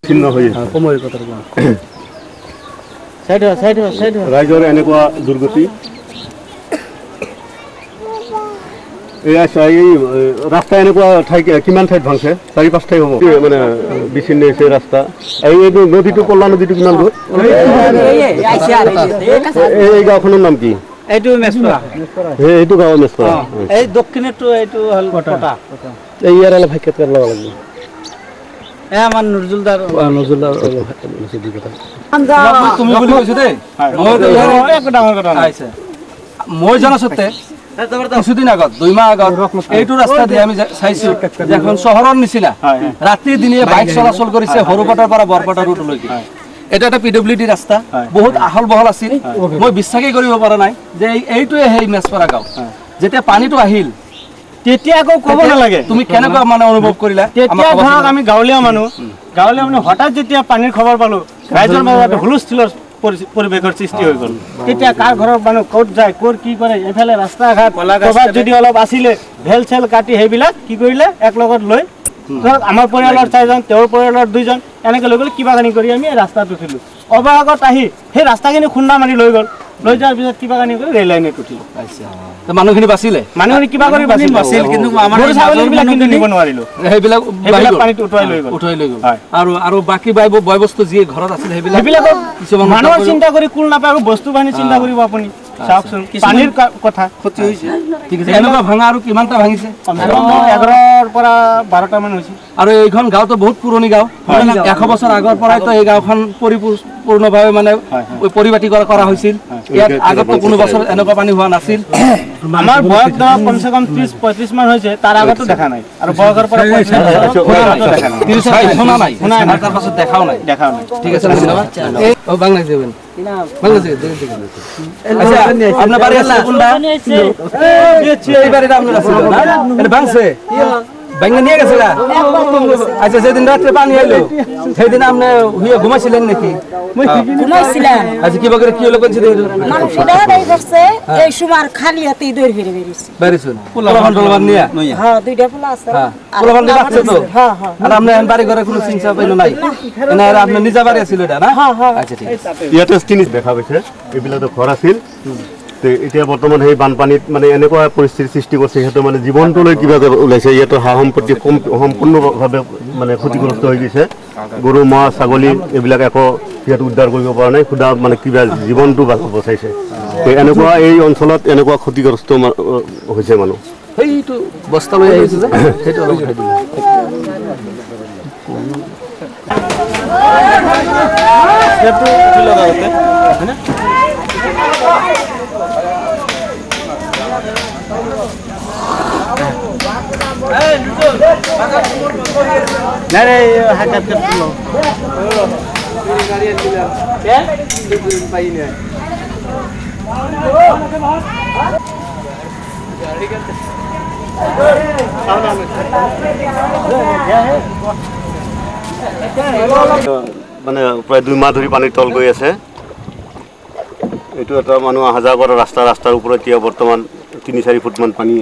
চিহ্ন হৈ আছে সময়ৰ কথা সাইড ৰাইজৰ এনেকুৱা দুৰ্গতি এই ৰাস্তা এনেকুৱা ঠাই কিমান ঠাইত ভাঙছে 4-5 ঠাই হ'ব মানে বিচ্ছিন্ন হৈছে ৰাস্তা আৰু এইটো নদীটো কল্লা নদীটো কিমান দূৰ এই গাঁওখনৰ নাম কি এইটো মেছপৰা এইটো গাঁৱৰ মেছপৰা এই দক্ষিণেটো এইটো হল কটা এই ইয়াৰ অলপ ভাগ্যত কৰিব লাগিব এই আমাৰ নজরুলদার তুমি বুলি কৈছো দেই মই জানা সত্তে কিছুদিন আগত 2 মাহ আগত এইটো ৰাস্তা দিয়ে আমি চাইছো যে এখন চহৰৰ নিচিনা ৰাতি দিনে বাইক চলাচল কৰিছে হৰুপটাৰ পৰা বৰপটা ৰুটলৈকে এটা এটা পিডব্লিউডি ৰাস্তা বহুত আহল বহল আছিল মই বিশ্বাসই কৰিব পৰা নাই যে এইটোৱে হেই মেছপৰা গাঁও যেতিয়া পানীটো আহিল তেতিয়া আকৌ ক'ব নালাগে তুমি কেনেকুৱা মানে অনুভৱ কৰিলা তেতিয়া ধৰক আমি গাঁৱলীয়া মানুহ হঠাৎ যেতিয়া পানীৰ খবৰ পালো ৰাইজৰ মাজত হুলস্থুলৰ পৰিৱেশৰ সৃষ্টি হৈ গ'ল তেতিয়া কাৰ ঘৰৰ মানুহ ক'ত যায় ক'ৰ কি কৰে এফালে ৰাস্তা ঘাট ক'ৰবাত যদি অলপ আছিলে ভেল চেল কাটি সেইবিলাক কি কৰিলে এক লগত লৈ ধৰক আমাৰ পৰিয়ালৰ 4জন তেওঁৰ পৰিয়ালৰ 2জন এনেকৈ লৈ গ'লে কিবা কানি কৰি আমি ৰাস্তাত উঠিলো অবাগত আহি সেই ৰাস্তাখিনি খুন্দা মাৰি লৈ গ'ল লৈ যোৱাৰ পিছত কিবা কানি কৰি ৰেল লাইনত উঠিলো মানুহখিনি বাচিলে মানুহখিনি কিবা কৰি বাচিল কিন্তু আমাৰ ছাগলীবিলাক কিন্তু নিব নোৱাৰিলো সেইবিলাক পানীত উঠুৱাই লৈ গ'ল আৰু বাকী বয় বস্তু যি ঘৰত আছিল সেইবিলাক মানুহৰ চিন্তা কৰি কুল নাপায় বস্তু বাহিনী চিন্তা কৰিব আপুনি চাওকচোন পানীৰ কথা ক্ষতি হৈছে ঠিক আছে এনেকুৱা ভাঙা আৰু কিমানটা ভাঙিছে 11ৰ পৰা 12টা মান হৈছে আৰু এইখন গাঁওটো বহুত পুৰণি গাঁও 100 বছৰ আগৰ পৰাই তো এই গাঁওখন পৰিপূৰ্ণভাৱে মানে পৰিপাটি কৰা হৈছিল ইয়াত আগতো কোনো বছৰ এনেকুৱা পানী হোৱা নাছিল আমাৰ বয়স ধৰক কমসে কম 30-35 মান হৈছে তাৰ আগতো দেখা নাই আৰু বয়সৰ পৰা 35 শোনা নাই তাৰ পাছত দেখাও নাই ঠিক আছে ধন্যবাদ ও বাংলাদেশ যাবেন বাংলাদেশ আচ্ছা আপনার বাড়ি আছে কোনটা এই বাড়িটা আপনার আছে না এটা ভাঙছে ভাঙা নিয়ে গেছে আচ্ছা যেদিন রাতে পানি এলো সেদিন আপনি ঘুমাইছিলেন নাকি ঘুমাইছিলাম আচ্ছা কি বকরে কি হলো কোন সেদিন মানুষ দাঁড়াই করছে এই সময় খালি হাতে দৌড় ফিরে বেরিয়েছে বেরিয়েছেন পোলাপান টোলাপান নিয়া হ্যাঁ দুইটা পোলা আছে পোলাপান রাখছে তো হ্যাঁ হ্যাঁ আর আপনি বাড়ি ঘরে কোনো চিন্তা পাইলো নাই না আপনি নিজা বাড়ি আছিল এটা না আচ্ছা ঠিক আছে ইয়াতে জিনিস দেখা পাইছে এইবিলাকতো ঘৰ আছিল এতিয়া বৰ্তমান সেই বানপানীত মানে এনেকুৱা পৰিস্থিতিৰ সৃষ্টি কৰিছে সিহঁতে মানে জীৱনটোলৈ কিবা ওলাইছে ইয়াতে সা সম্পত্তি সম্পূৰ্ণভাৱে মানে ক্ষতিগ্ৰস্ত হৈ গৈছে গৰু ম'হ ছাগলী এইবিলাক একো সিহঁতে উদ্ধাৰ কৰিব পৰা নাই খুদা মানে কিবা জীৱনটো বচাইছে এনেকুৱা এই অঞ্চলত এনেকুৱা ক্ষতিগ্ৰস্ত হৈছে মানুহ সেইটো বস্তা লৈ আহিছে যে সেইটো অলপ উঠাই দিলে সেইটো উঠি লগাওতে হয়নে नहीं रे हाथ कर लो क्या पाई नहीं মানে প্ৰায় 2 মাহ ধৰি পানীৰ তল গৈ আছে এইটো এটা মানুহ অহা যোৱা কৰা ৰাস্তাৰ ওপৰত এতিয়া বৰ্তমান 3-4 ফুট মান পানী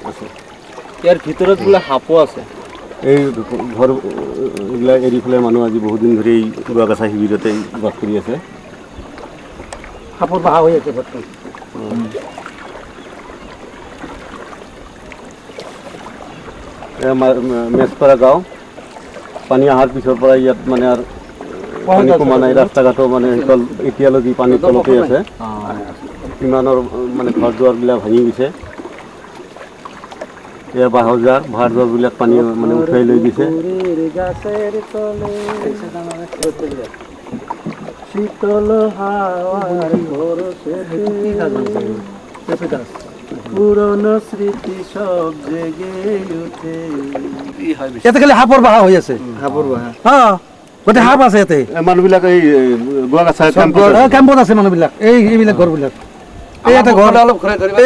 আছে ইয়াৰ ভিতৰত বোলে সাপো আছে এই ঘৰ এইবিলাক এৰি পেলাই মানুহ আজি বহুত দিন ধৰি গুৱাগাছা শিবিৰতে বাস কৰি আছে সাপৰ বাহা হৈ আছে বৰ্তমান মেছপাৰা গাঁও পানী অহাৰ পিছৰ পৰা ইয়াত মানে আৰু পানী কমা নাই ৰাস্তা ঘাটো মানে এতিয়ালৈকে পানীৰ তলতে আছে কিমানৰ মানে ঘৰ দুৱাৰবিলাক ভাঙি গৈছে এয়া বাহজাৰ ভাৰ দুৱাৰবিলাক পানী মানে উঠাই লৈ গৈছে শীতল হাওয়াৰ পুৰনো স্মৃতি সব জেগে উঠে ইয়াতে খালি সাপৰ বাহা হৈ আছে সাপৰ বাহা হ্যাঁ গোটে সাপ আছে ইয়াতে মানুহবিলাক এই গুৱাগাছা কেম্পত আছে মানুহবিলাক এইবিলাক ঘৰবিলাক এটা ঘৰ অলপ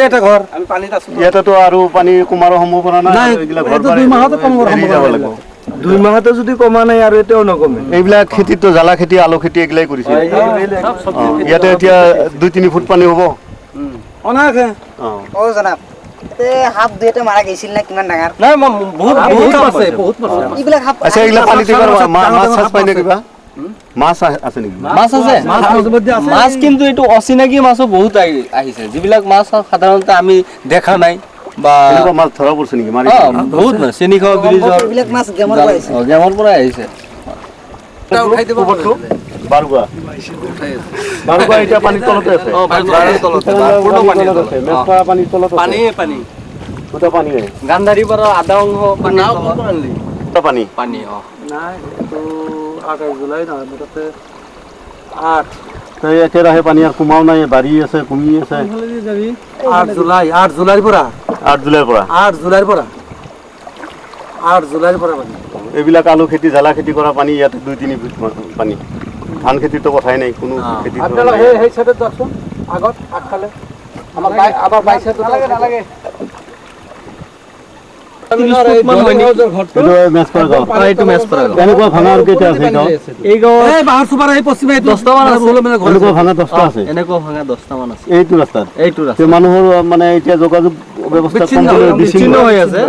এটা ঘৰ আমি পানীত আছো ইয়াতেতো আৰু পানী কমাৰ সম্ভাৱনা নাই এইবিলাক ঘৰ 2 মাহতে কমাৰ সম্ভাৱনা লাগিব 2 মাহতে যদি কমা নাই আৰু এটাও নকমে এইবিলাক খেতিতো জ্বালা খেতি আলু খেতি এগিলাই কৰিছে ইয়াতে এতিয়া 2-3 ফুট পানী হ'ব অনাকে ও জনাব হাফ দুইটা মারা গৈছিল না কিমান ডাঙৰ নাই বহুত বহুত আছে বহুত মাছ এইবিলাক হাফ আচ্ছা এইগিলা পানীতে মাছ চাছ পাই নে কিবা মাছ আছে নেকি মাছ আছে মাছ কিন্তু এইটো অচিনাকি মাছো বহুত আহিছে যিবিলাক মাছ সাধাৰণতে আমি দেখা নাই বা এনেকুৱা মাছ ধৰা পৰিছে নেকি মাৰি বহুত মাছ চেনি খোৱা ব্ৰিজৰ এইবিলাক মাছ গেমৰ পৰা আহিছে গেমৰ পৰা আহিছে বাৰুৱা বাৰুৱা এতিয়া পানীৰ তলতে আছে মেছপাৰা পানীৰ তলত আছে পানী গোটেই পানী গান্ধাৰীৰ পৰা আধা অংশ পানী গোটেই পানী পানী নাই এইটো 28 জুলাই নহয় মুঠতে 8 একেৰাহে পানী আৰু কুমাও নাই বাঢ়ি আছে কমি আছে 8 জুলাইৰ পৰা 8 জুলাইৰ পৰা 8 জুলাইৰ পৰা 8 জুলাইৰ পৰা পানী এইবিলাক আলু খেতি জ্বালা খেতি কৰা পানী ইয়াতে 2-3 ফুট পানী ধান খেতিতো কথাই নাই কোনো খেতি আপোনালোক সেই সাইডত যাওকচোন আগত আগফালে আমাৰ বাইক সাইডত নালাগে এনেকুৱা ভাঙা আৰু কেইটা আছে এই বাহৰ চুপাৰ এই পশ্চিমে 10টা মান আছে এনেকুৱা ভাঙা 10টা আছে এনেকুৱা ভাঙা 10টা মান আছে এইটো ৰাস্তাত এইটো ৰাস্তা মানুহৰ মানে এতিয়া যোগাযোগ ব্যৱস্থা বিচ্ছিন্ন হৈ আছে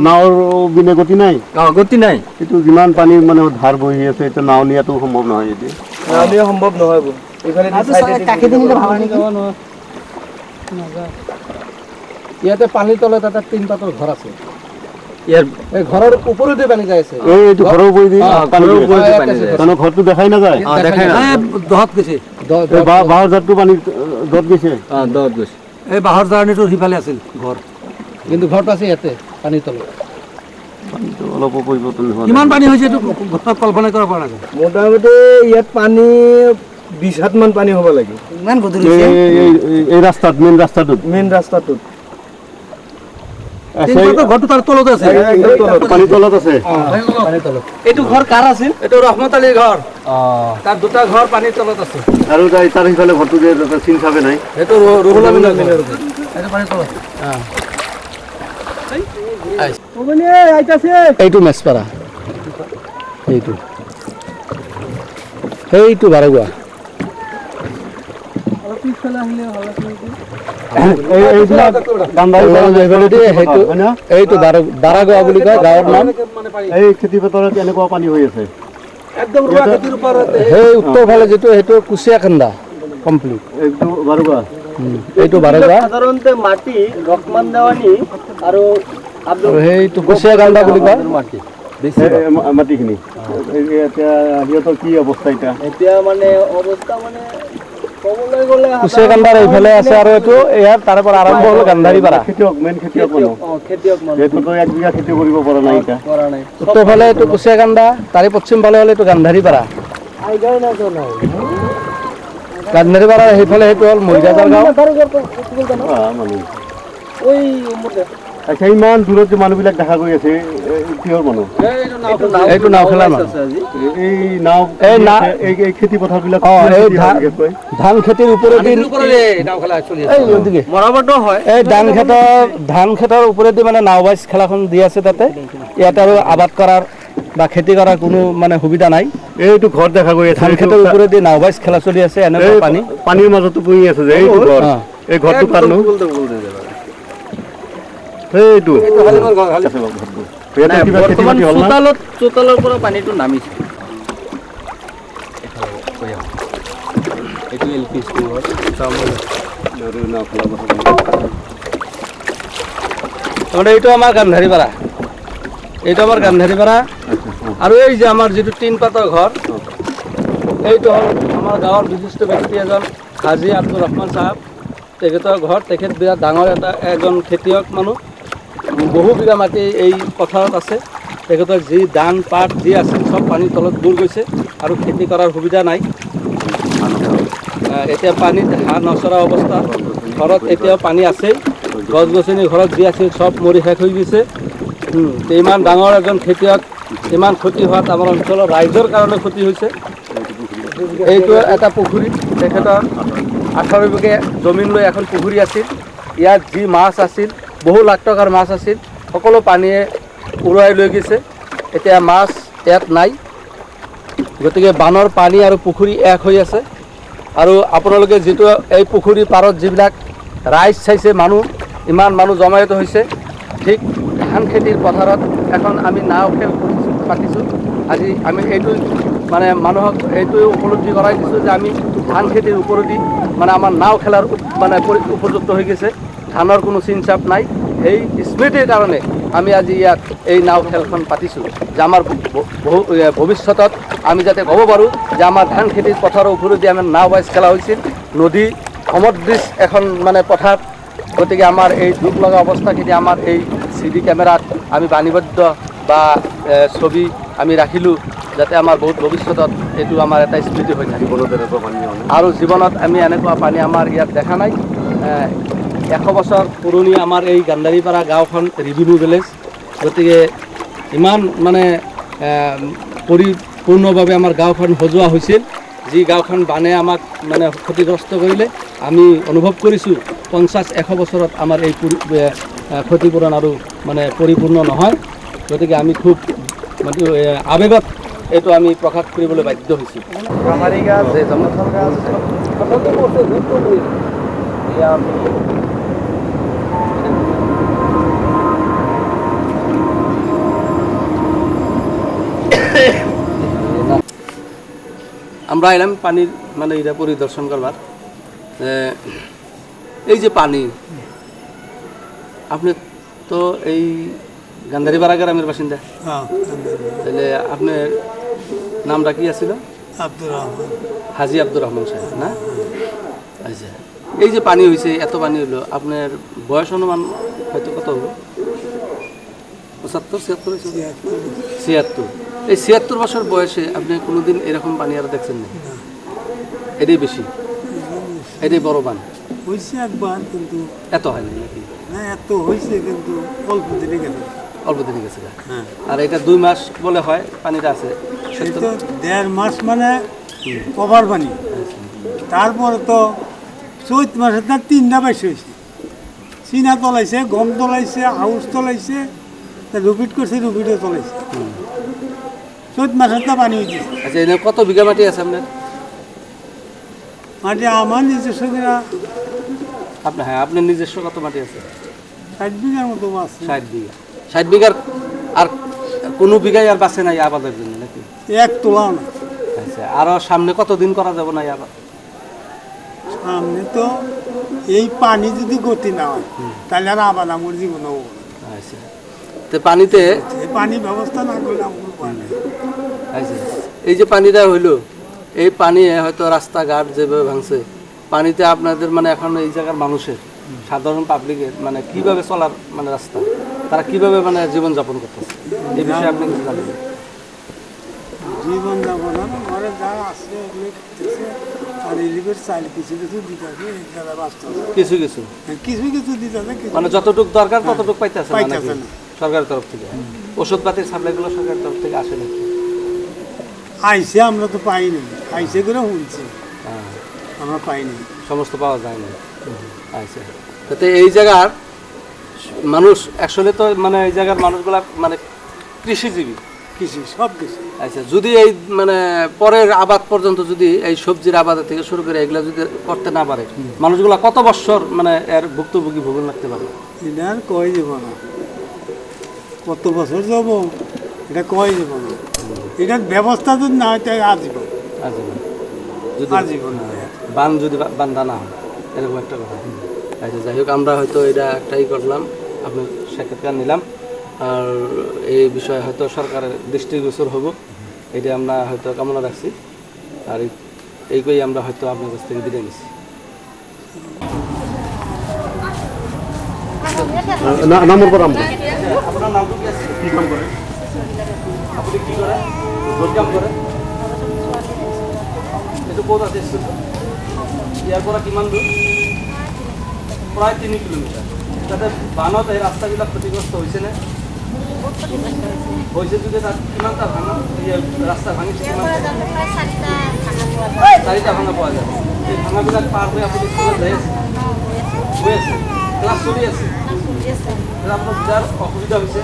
নাৱৰ বিনে গতি নাই গতি নাই এইটো যিমান পানী মানে ধাৰ বহি আছে এতিয়া নাও নিয়াটো সম্ভৱ নহয় এতিয়া সম্ভৱ নহয় কাকেদি নিলে ভাল নেকি ইয়াতে পানীৰ তলত এটা 3 পাতৰ ঘৰ আছে ইয়াৰ এই ঘৰৰ ওপৰতে পানী যাই আছে এইটো ঘৰৰ ওপৰেদি পানী যায় ঘৰটো দেখাই নাযায় দেখাই না দহত গৈছে বাঁহৰ জাতটো পানী দত গৈছে দত গৈছে এই বাহৰ জাৰ্ণিটোৰ সিফালে আছিল ঘৰ কিন্তু ঘৰটো আছে ইয়াতে পানীৰ তলত অলপো পৰিৱৰ্তন হোৱা কিমান পানী হৈছে এইটো কল্পনা কৰিব পৰা নাযায় মোটামুটি ইয়াত পানী 20 হাত মান পানী হ'ব লাগে ইমান গধুৰ এই ৰাস্তাত মেইন ৰাস্তাটোত ঘৰটো তাৰ তলতে আছে পানী তলত আছে এইটো ঘৰ কাৰ আছিল এইটো ৰহমত আলীৰ ঘৰ তাৰ দুটা ঘৰ পানীৰ তলত আছে আৰু তাৰ সিফালে ঘৰটো যে চিন চাবে নাই সেইটো ৰুহুল আমিনৰ ঘৰ এইটো পানীৰ তলত এইটো মেছপাৰা সেইটো বাৰগুৱা এইটো বাৰাগুৱা বুলি কয় গাঁৱৰ নাম এই খেতি পথাৰত এনেকুৱা পানী হৈ আছে সেই উত্তৰ ফালে যিটো সেইটো কুচিয়াকান্দা কমপ্লিট এইটো বাৰুৱা এইটো বাৰগুৱা সাধাৰণতে মাটি ৰকমান দেৱানী আৰু আৰু সেইটো কুচিয়াকান্দা বুলি কয় মাটি মাটিখিনি এতিয়া সিহঁতৰ কি অৱস্থা এতিয়া মানে অৱস্থা মানে ক'বলৈ গ'লে কুচিয়াকান্দাৰ এইফালে আছে আৰু এইটো ইয়াৰ তাৰ পৰা আৰম্ভ হ'ল গান্ধাৰীপাৰা মেইন খেতিয়ক মানুহ সেইটোতো 1 বিঘা খেতি কৰিব পৰা নাই এতিয়া কৰা নাই উত্তৰ ফালে এইটো কুচিয়াকান্দা তাৰে পশ্চিম ফালে হ'লে এইটো গান্ধাৰীপাৰা গান্ধাৰীপাৰা সেইফালে সেইটো হ'ল মহিৰাজাৰ গাঁও আচ্ছা ইমান দূৰত যে মানুহবিলাক দেখা গৈ আছে কিহৰ মানুহ এইটো নাওখেলা মানুহ এই এই খেতি পথাৰবিলাক ধান খেতিৰ ওপৰেদি মৰামতো হয় এই ধান খেতৰ ওপৰেদি মানে নাও বাইচ খেলাখন দি আছে তাতে ইয়াত আৰু আবাদ কৰাৰ বা খেতি কৰাৰ কোনো মানে সুবিধা নাই এইটো ঘৰ দেখা গৈ আছে ধান খেতৰ ওপৰেদি নাও বাইচ খেলা চলি আছে এনেকুৱা পানী পানীৰ মাজতো পৰি আছে যে এইটো ঘৰ এই ঘৰটো কাৰণো এইটো চোতালৰ পৰা পানীটো নামিছে এইটো এলপি স্কুল এইটো আমাৰ গান্ধাৰীপাৰা আৰু এই যে আমাৰ যিটো 3 পাতৰ ঘৰ এইটো হ'ল আমাৰ গাঁৱৰ বিশিষ্ট ব্যক্তি এজন হাজী আব্দুৰ ৰহমান চাহাব তেখেতৰ ঘৰ তেখেত বিৰাট ডাঙৰ এজন খেতিয়ক মানুহ বহু বিঘা মাটি এই পথাৰত আছে তেখেতৰ যি ধান পাত যি আছিল চব পানীৰ তলত বুৰ গৈছে আৰু খেতি কৰাৰ সুবিধা নাই এতিয়া পানীত হাঁহ নচৰা অৱস্থা ঘৰত এতিয়াও পানী আছেই গছ গছনি ঘৰত যি আছিল চব মৰি শেষ হৈ গৈছে ইমান ডাঙৰ এজন খেতিয়ক ইমান ক্ষতি হোৱাত আমাৰ অঞ্চলৰ ৰাইজৰ কাৰণে ক্ষতি হৈছে এইটো এটা পুখুৰী তেখেতৰ 18 বিঘা জমিন লৈ এখন পুখুৰী আছিল ইয়াত যি মাছ আছিল বহু লাখ টকাৰ মাছ আছিল সকলো পানীয়ে উৰুৱাই লৈ গৈছে এতিয়া মাছ ইয়াত নাই গতিকে বানৰ পানী আৰু পুখুৰী এক হৈ আছে আৰু আপোনালোকে যিটো এই পুখুৰী পাৰত যিবিলাক ৰাইজ চাইছে মানুহ ইমান মানুহ জমায়েত হৈছে ঠিক ধান খেতিৰ পথাৰত এখন আমি নাও খেল পাতিছোঁ আজি আমি এইটো মানে মানুহক এইটো উপলব্ধি কৰাই দিছোঁ যে আমি ধান খেতিৰ ওপৰেদি মানে আমাৰ নাও খেলাৰ মানে উপযুক্ত হৈ গৈছে ধানৰ কোনো চিনচাপ নাই সেই স্মৃতিৰ কাৰণে আমি আজি ইয়াত এই নাও খেলখন পাতিছোঁ যে আমাৰ ভৱিষ্যতত আমি যাতে ক'ব পাৰোঁ যে আমাৰ ধান খেতিৰ পথাৰৰ ওপৰেদি আমাৰ নাও বাইচ খেলা হৈছিল নদী সমদৃশ এখন মানে পথাৰ গতিকে আমাৰ এই দুখ লগা অৱস্থাখিনি আমাৰ এই CD কেমেৰাত আমি বাণীবদ্ধ বা ছবি আমি ৰাখিলোঁ যাতে আমাৰ বহুত ভৱিষ্যতত এইটো আমাৰ এটা স্মৃতি হৈ থাকে আৰু জীৱনত আমি এনেকুৱা পানী আমাৰ ইয়াত দেখা নাই 100 বছৰ পুৰণি আমাৰ এই গান্ধাৰীপাৰা গাঁওখন ৰিভিনিউ ভিলেজ গতিকে ইমান মানে পৰিপূৰ্ণভাৱে আমাৰ গাঁওখন সজোৱা হৈছিল যি গাঁওখন বানে আমাক মানে ক্ষতিগ্ৰস্ত কৰিলে আমি অনুভৱ কৰিছোঁ 50-100 বছৰত আমাৰ এই ক্ষতিপূৰণ আৰু মানে পৰিপূৰ্ণ নহয় গতিকে আমি খুব মানে আৱেগত এইটো আমি প্ৰকাশ কৰিবলৈ বাধ্য হৈছোঁ আমরা এলাম পানির মানে এটা পরিদর্শন করবার এই যে পানি আপনি তো এই গান্ধারীপাড়া গ্রামের বাসিন্দা তাহলে আপনার নামটা কি আছিল হাজি আব্দুর রহমান সাহেব না আচ্ছা এই যে পানি হয়েছে এত পানি হলো আপনার বয়স অনুমান হয়তো কত হলো 75-76 এই 76 বছর বয়সে আপনি কোনোদিন এরকম পানি আর দেখছেন না এটাই বেশি এটাই বড় বান হয়েছে একবার কিন্তু এত হয় না নাকি না এত হয়েছে কিন্তু অল্প দিনে গেল অল্প দিনে গেছে আর এটা 2 মাস বলে হয় পানিটা আছে এই তো 1.5 মাস মানে কভার পানি তারপরে তো চৈত মাসে তার 3টা বাইশ হয়েছে চীনা তলাইছে গম তলাইছে আউশ তলাইছে রুপিট করছে রুপিটও তলাইছে চৈত মাসে তো পানি হয়েছে আচ্ছা এনে কত বিঘা মাটি আছে আপনার মাটি আমার নিজস্ব আপনার হ্যাঁ আপনার নিজস্ব কত মাটি আছে 60 বিঘার মতো আছে 60 বিঘার আর কোনো বিঘাই আর বাঁচে নাই আবাদের জন্য নাকি এক তোলাও না আচ্ছা আরো সামনে কতদিন করা যাবে না আবার সামনে তো এই পানি যদি গতি না হয় তাহলে আর আবার আমার জীবন হবো না। আচ্ছা তো পানিতে এই পানি ব্যবস্থা না করলে আমার পানি আচ্ছা এই যে পানিটা হইলো এই পানি হয়তো রাস্তাঘাট যেভাবে ভাঙছে পানিতে আপনাদের মানে এখন এই জায়গার মানুষের সাধারণ পাবলিকের মানে কিভাবে চলার মানে রাস্তা তারা কিভাবে মানে জীবনযাপন করতেছে এই বিষয়ে আপনি কিছু জানেন জীবন যাপন ঘরে যা আছে এগুলো দিতেছে আর এলিভের চাইলে কিছু কিছু দিতে হবে এই জায়গায় বাঁচতে হবে কিছু কিছু কিছু কিছু দিতে হবে মানে যতটুকু দরকার ততটুকু পাইতেছে না পাইতেছে নাকি? না। সরকারের তরফ থেকে ওষুধপাতির সাপ্লাইগুলো সরকারের তরফ থেকে আসে নাকি আইসে আমরা তো পাইনি আইসে করে শুনছি হ্যাঁ আমরা পাইনি সমস্ত পাওয়া যায় না আচ্ছা তাতে এই জায়গার মানুষ আসলে তো মানে এই জায়গার মানুষগুলা মানে কৃষিজীবী কিছু সব কিছু আচ্ছা যদি এই মানে পরের আবাদ পর্যন্ত যদি এই সবজির আবাদ থেকে শুরু করে এগুলা যদি করতে না পারে মানুষগুলা কত বছর মানে এর ভুক্তভোগী ভোগন লাগতে পারে এটা আর কয় যাব না কত বছর যাব এটা কয় যাব না এটার ব্যবস্থা যদি না হয় তাই আজীবন আজীবন যদি আজীবন বান যদি বান্ধা না হয় এরকম একটা কথা আচ্ছা যাই হোক আমরা হয়তো এটা একটাই করলাম আপনার সাক্ষাৎকার নিলাম আর এই বিষয়ে হয়তো সরকারের দৃষ্টিগোচর হব এটা আমরা হয়তো কামনা রাখছি আর এইগুলোই আমরা হয়তো আপনার কাছ থেকে বিদায় নিচ্ছি নামের পর আমরা আপনার নাম কি আছে কি কাম করে আপনি কি করেন রোজ কাম করেন এটা কোথ আছে ইয়ার পর কিমান দূর প্রায় 3 কিলোমিটার তাতে বানত এই রাস্তাবিলাক ক্ষতিগ্রস্ত হয়েছে না হয়েছে যদি তার কিমানটা ভাঙা রাস্তা ভাঙিছে কিমান 4টা ভাঙা পাওয়া যায় এই ভাঙাবিলাক পার হয়ে আপনি স্কুলে যাই আছে ক্লাস চলি আছে আপনার যার অসুবিধা হয়েছে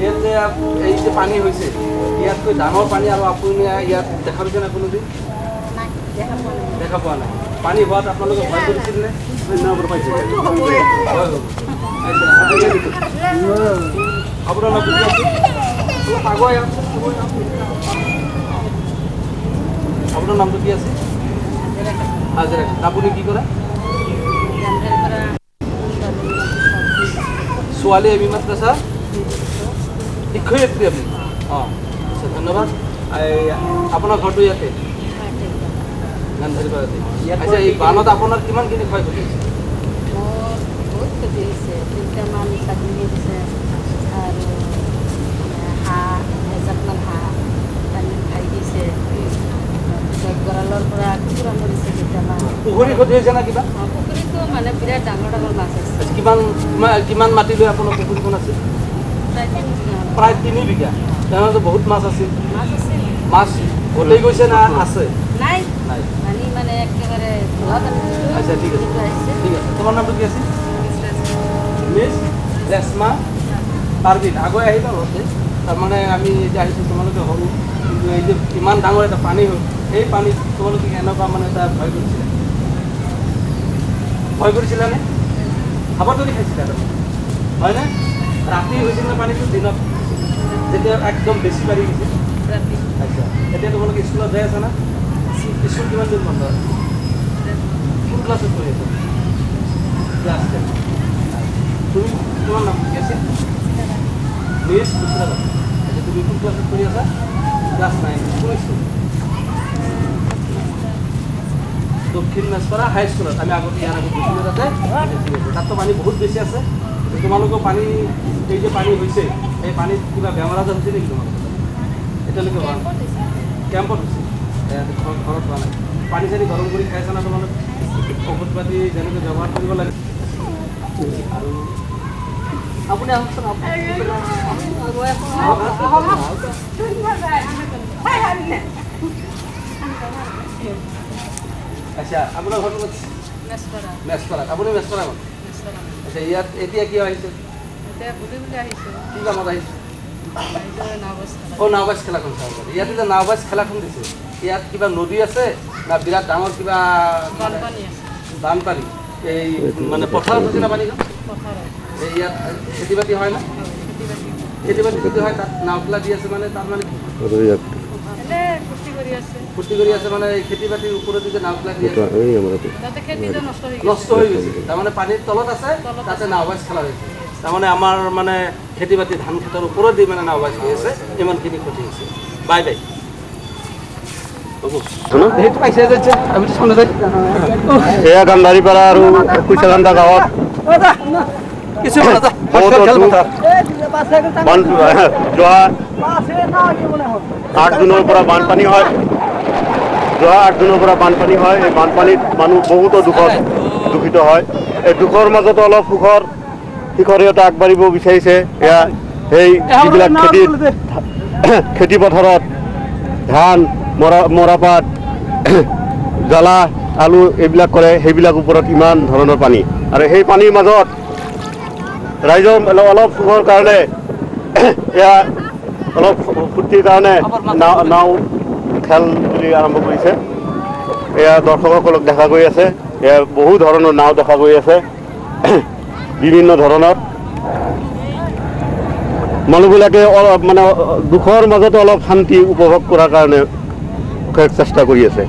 ইয়াত যে এই যে পানী হৈছে ইয়াতকৈ ডাঙৰ পানী আৰু আপুনি ইয়াত দেখা পাইছে না কোনোদিন দেখা পোৱা নাই পানী হোৱাত আপোনালোকে ভয় কৰিছিল নে আপোনাৰ নাম কি আছিল অলপ আগুৱাই আহক। আপোনাৰ নামটো কি আছে হাজিৰা আপুনি কি কৰে ছোৱালী এম ই মাদ্ৰাছা শিক্ষয়িত্ৰী আপুনি অঁ আচ্ছা ধন্যবাদ আপোনাৰ ঘৰটো ইয়াতে গান্ধাৰী পাৰাতে আচ্ছা এই বানত আপোনাৰ কিমানখিনি ক্ষয় ক্ষতি হৈছে বহুত ক্ষতি হৈছে 3টামান ছাগলী দিছে আৰু হাঁহ এজাকমান হাঁহ পানী খাই দিছে তাৰপিছত গঁৰালৰ পৰা কুকুৰা মৰিছে কেইটামান পুখুৰী ক্ষতি হৈছে না কিবা পুখুৰীটো মানে বিৰাট ডাঙৰ ডাঙৰ মাছ আছে আচ্ছা, কিমান মাটি লৈ আপোনাৰ পুখুৰীখন আছিল প্ৰায় 3 বিঘা তেনেহ'লে বহুত মাছ আছিল মাছ আছে মাছ গোটেই গৈছে না আছে নাই নাই পানী মানে একেবাৰে ধোৱা পানী আচ্ছা ঠিক আছে আহিছে ঠিক আছে তোমাৰ নামটো কি আছিল মিছ ৰেশমা পাৰবিন আগুৱাই আহিবা অলপতে তাৰমানে আমি এতিয়া আহিছোঁ তোমালোকে সৰু কিন্তু এই যে ইমান ডাঙৰ এটা পানী হ'ল সেই পানীত তোমালোকে এনেকুৱা মানে এটা ভয় কৰিছিলা নে সাৱধানী খাইছিলা হয়নে ৰাতি হৈছিল নে পানীটো দিনত যেতিয়া একদম বেছি বাঢ়ি গৈছে ৰাতি আচ্ছা এতিয়া তোমালোকে স্কুলত যাই আছা না স্কুল কিমান দিন বন্ধ কোন ক্লাছত পঢ়ি আছা ক্লাছ 10 তুমি তোমাৰ নাম কি আছিল মিছ কুচলাবা আচ্ছা তুমি কোন ক্লাছত পঢ়ি আছা ক্লাছ 9 কোন স্কুল দক্ষিণ মেছপাৰা হাই স্কুলত আমি আগতে ইয়াৰ আগত গৈছিলোঁ তাততো পানী বহুত বেছি আছে তোমালোকৰ পানী এই যে পানী হৈছে এই পানীত কিবা বেমাৰ আজাৰ হৈছে নেকি তোমালোকৰ এতিয়ালৈকে হোৱা নাই কেম্পত হৈছে ঘৰত হোৱা নাই পানী চানী গৰম কৰি খাইছা না তোমালোক ঔষধ পাতি যেনেকৈ ব্যৱহাৰ কৰিব লাগে আৰু আপুনি আহকচোন আচ্ছা আপোনাৰ ঘৰটো মেছপাৰা আপুনি মেছপাৰা ঘৰ আচ্ছা ইয়াত এতিয়া কিয় আহিছে কি কামত আহিছে নাওবাজ খেলাখন চাব পাৰি ইয়াতে যে নাওবাজ খেলাখন দিছে ইয়াত কিবা নদী আছে না বিৰাট ডাঙৰ কিবা বানপানী এই মানে পথাৰত হৈছে না পানীখন এই ইয়াত খেতি বাতি হয় না খেতি বাতি যদি হয় তাত নাওখেলা দি আছে মানে তাত মানে ফূৰ্তি কৰি আছে মানে এই খেতি বাতিৰ ওপৰত যে নাওখেলা দি আছে নষ্ট হৈ গৈছে তাৰমানে পানীৰ তলত আছে তাতে নাওবাজ খেলা হৈছে তাৰমানে আমাৰ মানে খেতি বাতি ধান খেতৰ ওপৰত দি মানে নাওবাজ হৈ আছে ইমানখিনি ক্ষতি হৈছে বাই বাই সেইটো পাইছে যে আমি চামনে যাই এয়া গান্ধাৰীপাৰা আৰু কুইচাকান্দা গাঁৱত কিছু যোৱা 8 দিনৰ পৰা বানপানী হয় এই বানপানীত মানুহ বহুতো দুখিত হয় এই দুখৰ মাজতো অলপ সুখৰ শিখৰীয়তা আগবাঢ়িব বিচাৰিছে এয়া সেই যিবিলাক খেতি পথাৰত ধান মৰাপাত জ্বালা আলু এইবিলাক কৰে সেইবিলাক ওপৰত ইমান ধৰণৰ পানী আৰু সেই পানীৰ মাজত ৰাইজৰ অলপ সুখৰ কাৰণে এয়া অলপ ফূৰ্তিৰ কাৰণে নাও খেল বুলি আৰম্ভ কৰিছে এয়া দৰ্শকসকলক দেখা গৈ আছে এয়া বহু ধৰণৰ নাও দেখা গৈ আছে বিভিন্ন ধৰণৰ মানুহবিলাকে অলপ মানে দুখৰ মাজতে অলপ শান্তি উপভোগ কৰাৰ কাৰণে চেষ্টা কৰি আছে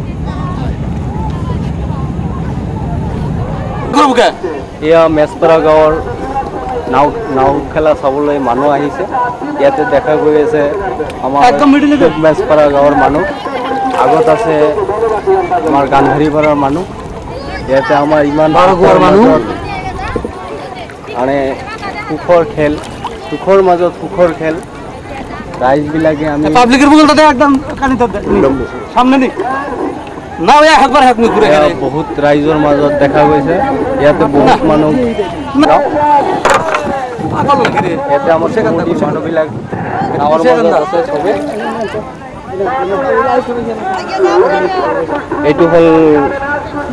এয়া মেছপাৰা গাঁৱৰ নাও খেলা চাবলৈ মানুহ আহিছে ইয়াতে দেখা গৈ আছে আমাৰ মেছপাৰা গাঁৱৰ মানুহ আগত আছে আমাৰ গান্ধাৰীপাৰাৰ মানুহ ইয়াতে আমাৰ ইমান মানুহ মানে সুখৰ মাজত সুখৰ খেল ৰাইজবিলাকে আমি পাব্লিকের বগল তাতে একদম কানিতে সামনে নি না ওই একবার হাত মুখ ঘুরে বহুত ৰাইজৰ মাজত দেখা গৈছে ইয়াতে বহুত মানুহ ইয়াতে আমাৰ মানুহবিলাক গাঁৱৰ মাজত আছে চবে এইটো হ'ল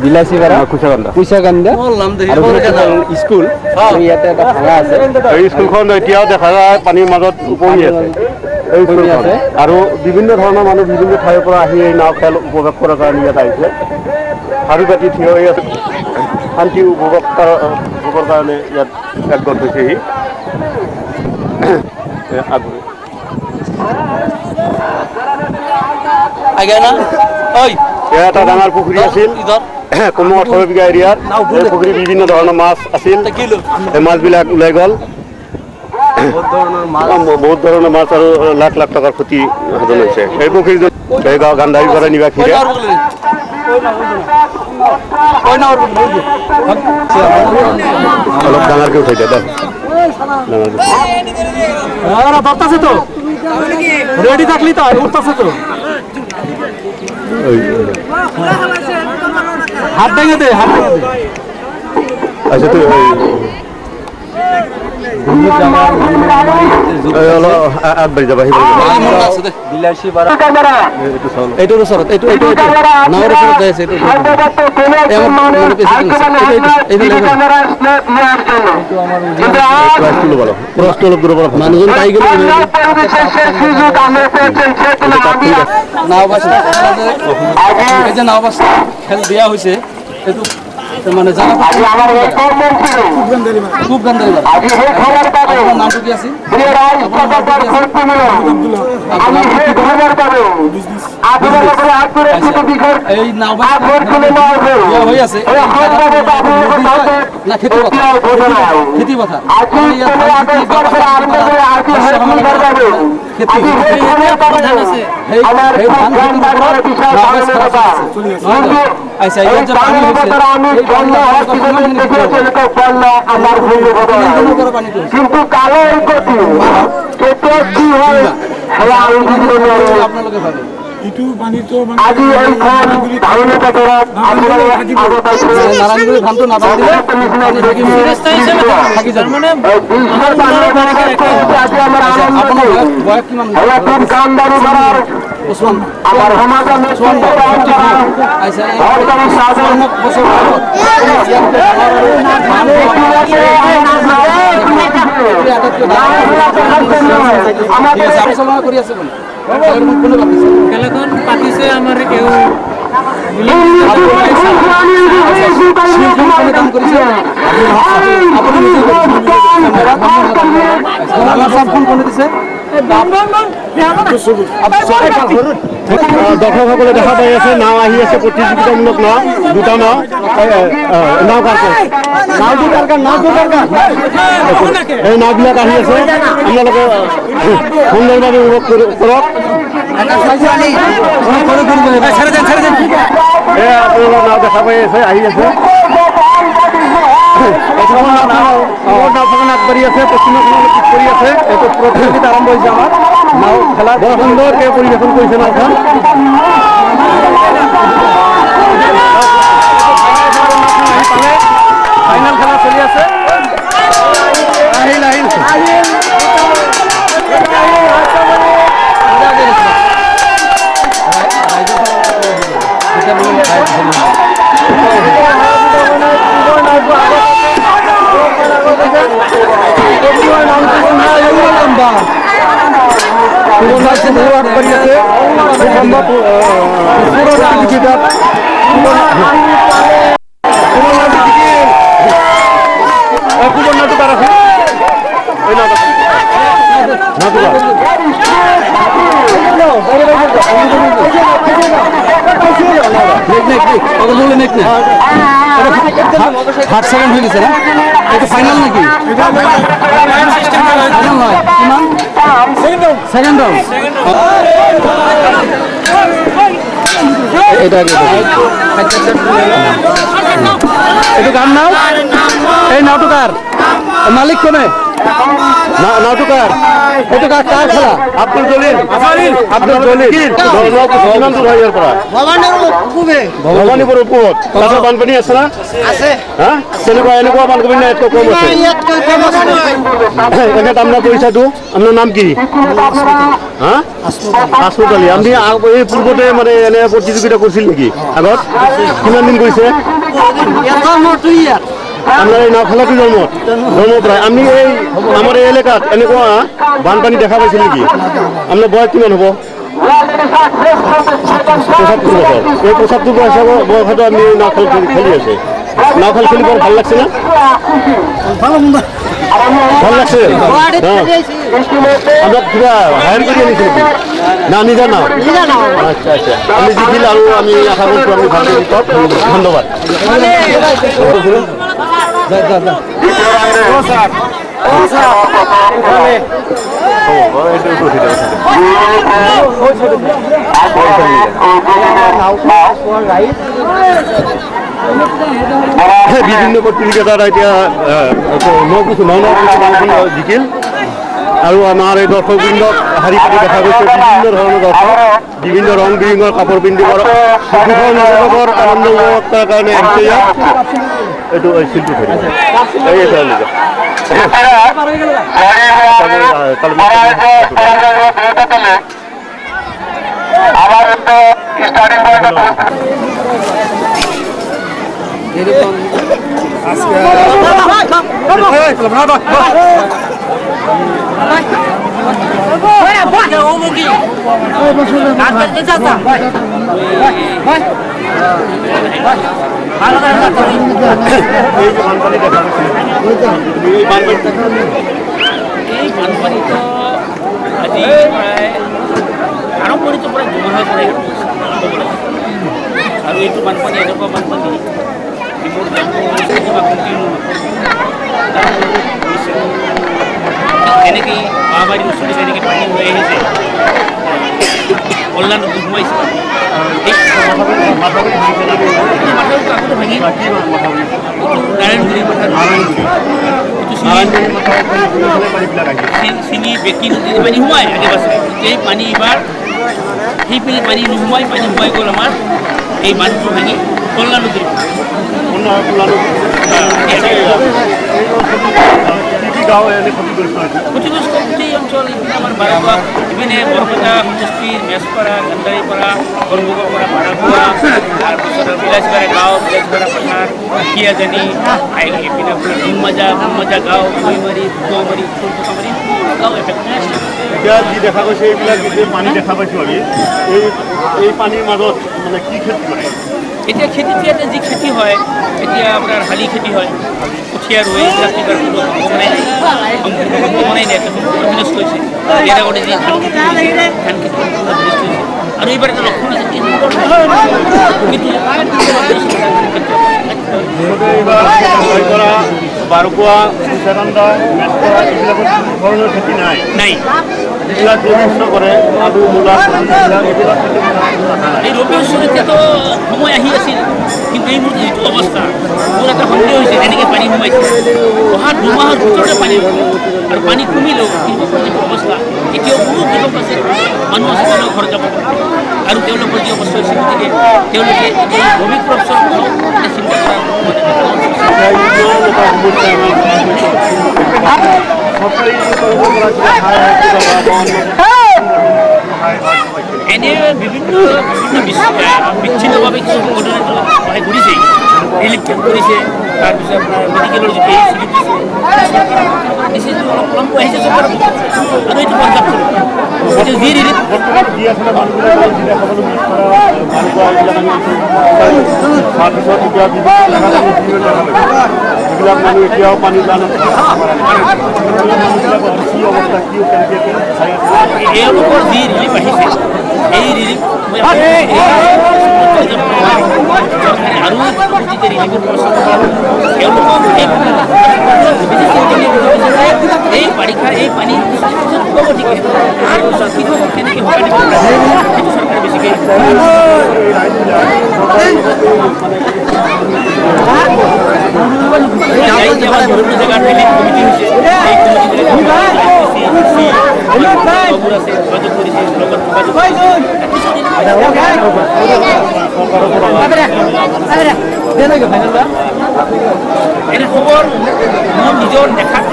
বিলাসীপাৰা কুইচাকান্দা আৰু স্কুল ইয়াতে এটা ভাঙা আছে এই স্কুলখন এতিয়াও দেখা যায় পানীৰ মাজত উপঙি আছে এই ভূমি স্কুলখন। আছে আৰু বিভিন্ন ধৰণৰ মানুহ বিভিন্ন ঠাইৰ পৰা আহি এই নাও খেল উপভোগ কৰাৰ কাৰণে ইয়াত আহিছে শাৰী পাতি থিয় হৈ আছে শান্তি উপভোগৰ কাৰণে ইয়াত একগোট হৈছেহি আগলৈ আগে না ঐ এয়া এটা ডাঙৰ পুখুৰী আছিল ইধৰ কমেও 18 বিঘা এৰিয়াত এই পুখুৰী বিভিন্ন ধৰণৰ মাছ আছিল এই মাছবিলাক ওলাই গ'ল বহুত ধৰণৰ মাছ আৰু লাখ লাখ টকাৰ ক্ষতি সাধন হৈছে এই পুখুৰীটোত এই গাঁও গান্ধাৰী পৰা নিবাসীৰে অলপ ডাঙৰকৈ উঠাই দিয়া ডাঙৰকৈ তো রেডি থাকলি তো উঠতেছে তো হাত ভেঙে দে হাত ভেঙে দে আচ্ছা তো আগবাঢ়ি যাবা এইটোৰ ওচৰত এইটো এইটো নাৱৰ ওচৰত যাই আছে মানুহজন পাই গেল নাওবাসী এই যে নাওবাসী খেল দিয়া হৈছে এইটো মানে জায়গা খুব গান্ধারী আপনার নামটা কি আছে এই হয়ে আছে না খেতে কথা খেতে কথা আচ্ছা এই যে পানি হচ্ছে কিন্তু কালো আপনাদের ভাবে ইটো পানীটো আজি এইখন ধাৰণা পথাৰত নাৰায়ণগুড়ি ধানটো নাবাদ দিলে থাকি যাব মানে আপোনাৰ বয়স কিমান ওসমান আমাৰ সমাজৰ আলোচনা কৰি আছে কোনে পাতিছে খেলাখন পাতিছে আমাৰ কেউ কাম কৰিছে আপুনি ফোন কোনে দিছে দৰ্শকসকলে দেখা পাই আছে নাও আহি আছে প্ৰতিযোগিতামূলক নাও দুটা নাও নাও কাৰকাৰ এই নাওবিলাক আহি আছে আপোনালোকে সুন্দৰভাৱে উপভোগ কৰক আপোনালোকৰ নাও দেখা পাই আছে আহি আছে নাওখন আগবাঢ়ি আছে পশ্চিমবংগ পিছ কৰি আছে এইটো প্ৰতিযোগিতা আৰম্ভ হৈছে আমাৰ নাও খেলা বৰ সুন্দৰকৈ পৰিৱেশন কৰিছে নাওখন ফাইনেল খেলা চলি আছে আহিল হাফ সেকেন্ড হয়ে গেছে না এটা ফাইনাল নাকি সেকেন্ড রাউন্ড এটা এটা কার নাও এই নাওটো কার মালিক কোনে নাওটো কার এটা কার খেলা আব্দুল জলিল কিমান দূৰ হয় ইয়াৰ পৰা ভৱানীপুৰৰ ওপৰত তাতে বানপানী আছে না হা এনেকুৱা বানপানী নাই ইয়াতকৈ কম আছে এনে আপোনাৰ পইচাটো আপোনাৰ নাম কি হা আসমত আলী আমি এই পূৰ্বতে মানে এনে প্ৰতিযোগিতা কৰিছিল নেকি আগত কিমান দিন কৰিছে আপনাৰ এই নাওখেলাতে জন্ম প্ৰায় আপনি এই আমাৰ এই এলাকাত এনেকুৱা বানপানী দেখা পাইছে নেকি? আপনার বয়স কিমান হ'ব? 75 বছর। এই 75 বয়সত আপনি নাওখেল খেলি আছে। নাওখেল খেলি বৰ ভাল লাগছে না? ভাল লাগছে? আপনাৰ কিবা হায়াৰ কৰে আনিছে নাকি? না নিজা নাও? আচ্ছা আচ্ছা, আমি জিকিল আৰু আমি আশা কৰছি আপনি ভালো কওক। ধন্যবাদ। বিভিন্ন পত্ৰিকা দ্বাৰা এতিয়া জিকিল আৰু আমাৰ এই দৰ্শকবৃন্দক শাৰী পাতি দেখা গৈছে বিভিন্ন ধৰণৰ দৰ্শক, বিভিন্ন ৰং বিৰঙৰ কাপোৰ পিন্ধি দুখন নাটকৰ আনন্দ উপভোগ কৰাৰ কাৰণে আহিছে ইয়াত। এইটো শিল্পী এই বানপানীটো আজি প্ৰায় আৰম্ভণিটো প্ৰায় 2 মাহৰ পৰাই আৰু এইটো বানপানী এনেকুৱা বানপানী যিবোৰ এনেকৈ মহামাৰীৰ ওচৰত এনেকৈ পানী হৈ আহিছে, কল্যাণ দুখ সোমাইছে। চিঙি বেকি নদীত পানী সোমাই আগে পাছে, এই পানী এইবাৰ সেইপিনে পানী নোসোমাই, পানী সোমাই গ'ল আমাৰ এই বান্ধটো ভাঙি কল্যাণ নদীৰ ক্ষতিগ্ৰস্ত গোটেই অঞ্চল। ইপিনে আমাৰ বাৰাগুৱা, ইপিনে বৰপেটা সমষ্টিৰ মেচপাৰা, গান্ধাৰীপাৰা, বৰভোগৰপাৰা, বাৰাগুৱা, তাৰপিছত বিলাসীপাৰা গাঁও, বিলাসীপাৰা পথাৰ, খিয়াজানি, এইপিনে আপোনাৰ গুণমাজা গাঁও, মৈমাৰী, ভুৱামাৰী, ফুলপথামাৰী গাঁও এফেক্ট। এতিয়া যি দেখা গৈছে এইবিলাক যে পানী দেখা পাইছোঁ আমি, এই পানীৰ মাজত মানে কি খেতি কৰে? এতিয়া খেতিত ইয়াতে যি খেতি হয়, এতিয়া আপোনাৰ শালি খেতি হয়, কঠীয়া ৰুই প্লাষ্টিকৰ কোনো বনাই নাই, বনাই নাই, বিনষ্ট হৈছে। ইয়াতে আগতে যি ধান খেতি কৰিছে, ধান খেতি বিনষ্ট হৈছে। আৰু এইবাৰ এটা লক্ষণ আছে কিন্তু বাৰকুৱা, কুচাকান্দা, মেচপাৰা এইবিলাকত ধৰণৰ খেতি নাই। এইবিলাক নষ্ট কৰে আলু, মূলা, এইবিলাক এই ৰবি শস্যৰ এতিয়াতো সময় আহি আছিল, কিন্তু এই মোৰ যিটো অৱস্থা, মোৰ এটা সন্দেহ হৈছে এনেকৈ পানী সোমাইছে। অহা 2 মাহৰ ভিতৰতে পানী আৰু পানী কমিলেও কিন্তু যিটো অৱস্থা, এতিয়াও বহুত কৃষক আছে, মানুহ আছে, মানুহ ঘৰত যাব আৰু তেওঁলোকৰ যি অৱস্থা হৈছে, গতিকে তেওঁলোকে এই ৰবি ক্ৰপছৰ চিন্তা কৰা এনে বিভিন্ন বিচ্ছিন্নভাৱে কিছু সংগঠনে সহায় কৰিছে, ৰিলিফ কেম্প কৰিছে, তাৰপিছত আপোনাৰ মেডিকেলৰ যিটো চিলিপ দিছে, দিছে যিটো অলপ কম আহিছে চৰকাৰ আৰু এইটো পৰ্যাপ্ত যি ৰিলিফ যিবিলাক মানুহ এতিয়াও পানী এওঁলোকৰ যি ৰিলিফ আহিছে, এই ৰিলিফ আৰু যেতিয়া ৰিলিফৰ ব্যৱস্থা এওঁলোকক এই বাৰিষা এই পানী গতিকে কৃষকক কেনেকৈ সহায় দিব পাৰে সেইটো চৰকাৰে বেছিকৈ জেগাত ৰিলিফ কমিটি হৈছে, এই কমিটিবিলাকে আছে যোগাযোগ কৰিছে, লগত এনে খবৰ মোৰ নিজৰ দেখাত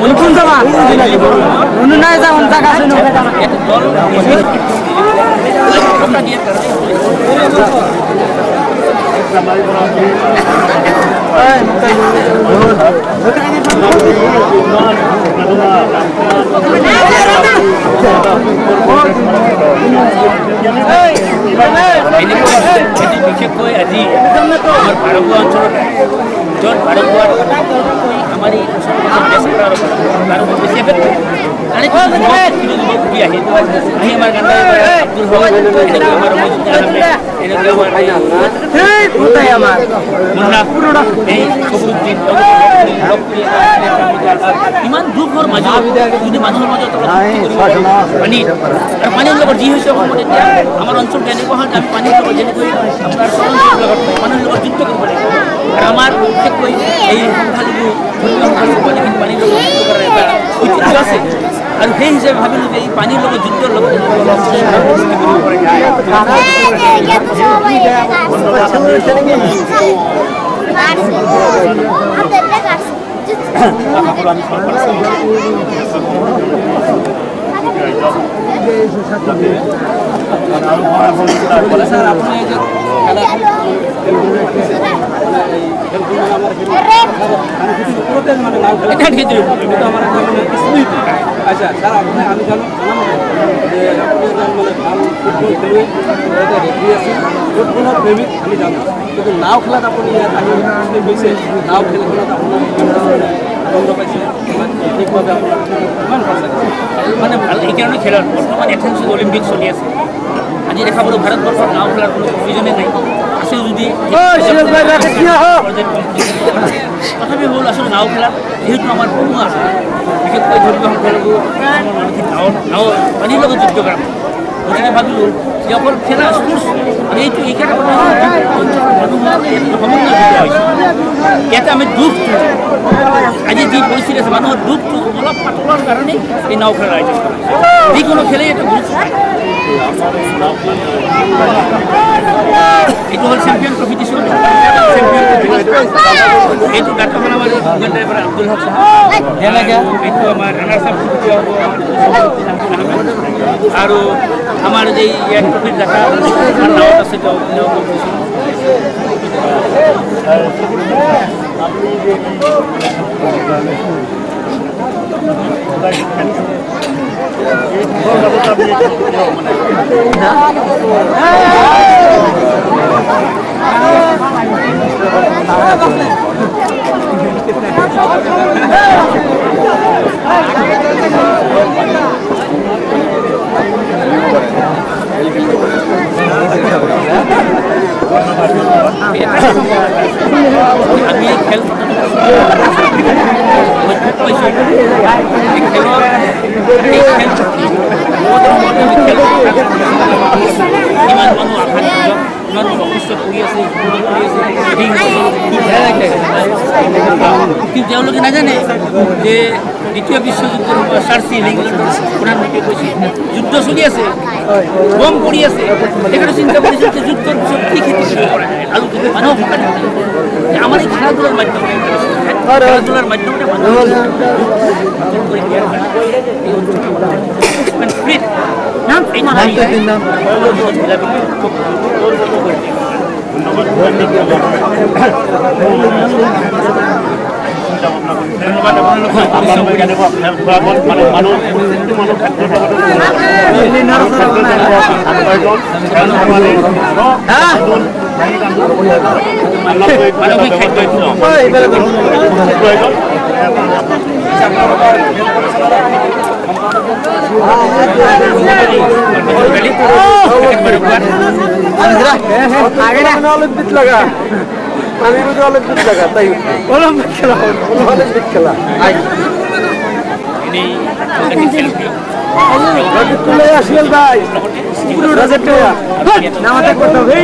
কোন জায়গা উনি নাই যাবেন জায়গা আছে না একটা দল ঢোকা দিয়ে বিশেষকৈ আজি আমাৰ ভাৰতীয় অঞ্চলত য'ত ভাৰতীয় আমাৰ এই আৰু বেছি এফেক্ট আহি আমাৰ গান্ধী আব্দুল হক ইমান দুখৰ মাজত যদি মানুহৰ মাজত পানী আৰু পানীৰ লগত যি হৈছে অসমত এতিয়া আমাৰ অঞ্চলটো এনেকুৱা হয় আমি পানীৰ লগত যেনেকৈ আপোনাৰ চৰঞ্চলৰ লগত পানীৰ লগত যুদ্ধ কৰিব লাগিব আৰু আমাৰ বিশেষকৈ এই সংখ্যালঘু ধৰ্মীয় পানীৰ লগত যুদ্ধ কৰাৰ এটা ঐতিহ্য আছে আৰু সেই হিচাপে ভাবিলোঁ যে এই পানীৰ লগত যুদ্ধৰ লগত আচ্ছা স্যাৰ আপনি আমি জানো যে আপনি মানে ভাল ফুটবল খেলুৱৈ ৰেফাৰি আছে ফুটবলৰ প্ৰেমিক আমি জানো কিন্তু নাও খেলাত আপুনি ইয়াত আহি গৈছে নাও খেলখনত আপোনাৰ আনন্দ পাইছে ঠিকভাৱে আপোনাৰ কিমান ভাল লাগিছে মানে ভাল এইকাৰণে খেলাৰ বৰ্তমান এথেন্স অলিম্পিক চলি আছে আজি দেখা পালোঁ ভাৰতবৰ্ষৰ নাও খেলাৰ কোনো প্ৰয়োজনে নাই আছে যদি তথাপি হ'ল আচলতে নাও খেলাত যিহেতু আমাৰ বহু আছে বিশেষকৈ ধৰ্মীয় সংখ্যালঘু নাও পানীৰ লগত যুদ্ধ কৰা গতিকে ভাবিলোঁ যে অকল খেলা স্পৰ্টছ এইটো এইকাৰণে সমন্বয় হৈছে ইয়াতে আমি দুখটো আজি যি পৰিস্থিতি আছে মানুহৰ দুখটো অলপ পাতলৰ কাৰণেই এই নাও খেলাৰ আয়োজন কৰা যিকোনো খেলেই এটা গুৰুত্ব এইটো হ'ল চেম্পিয়ন ট্ৰফি দিছোঁ এইটো ডাক্তৰখানাবাৰী উগাণ্ডাৰ পৰা আব্দুল হক এইটো আমাৰ ৰাণাৰ চাপ আৰু আমাৰ যে ইয়াত ট্ৰফিৰ দেখা নাৱত আছে আমি এই খেল ইমান মানুহ আঘাত ইমান অসুস্থ কৰি আছে কিন্তু তেওঁলোকে নাজানে যে দ্বিতীয় বিশ্বযুদ্ধৰ সময়ত চাৰ্চিল ইংলেণ্ডৰ প্ৰধানমন্ত্ৰীয়ে কৈছিল যুদ্ধ চলি আছে বম পৰি আছে তেখেতে চিন্তা কৰিছিল যে যুদ্ধৰ পিছত কি খেতি কৰিব পৰা যায় আৰু মানুহক আমাৰ এই খেলা ধূলাৰ মাধ্যমে খেলা ধূলাৰ মাধ্যমে ধন্যবাদ অলিম্পিক লাগা আমি অলিম্পিক লাগা তাই অলিম্পিক খেলা অলিম্পিক খেলা তুলে আসিল ভাই নামাতে করতে হবে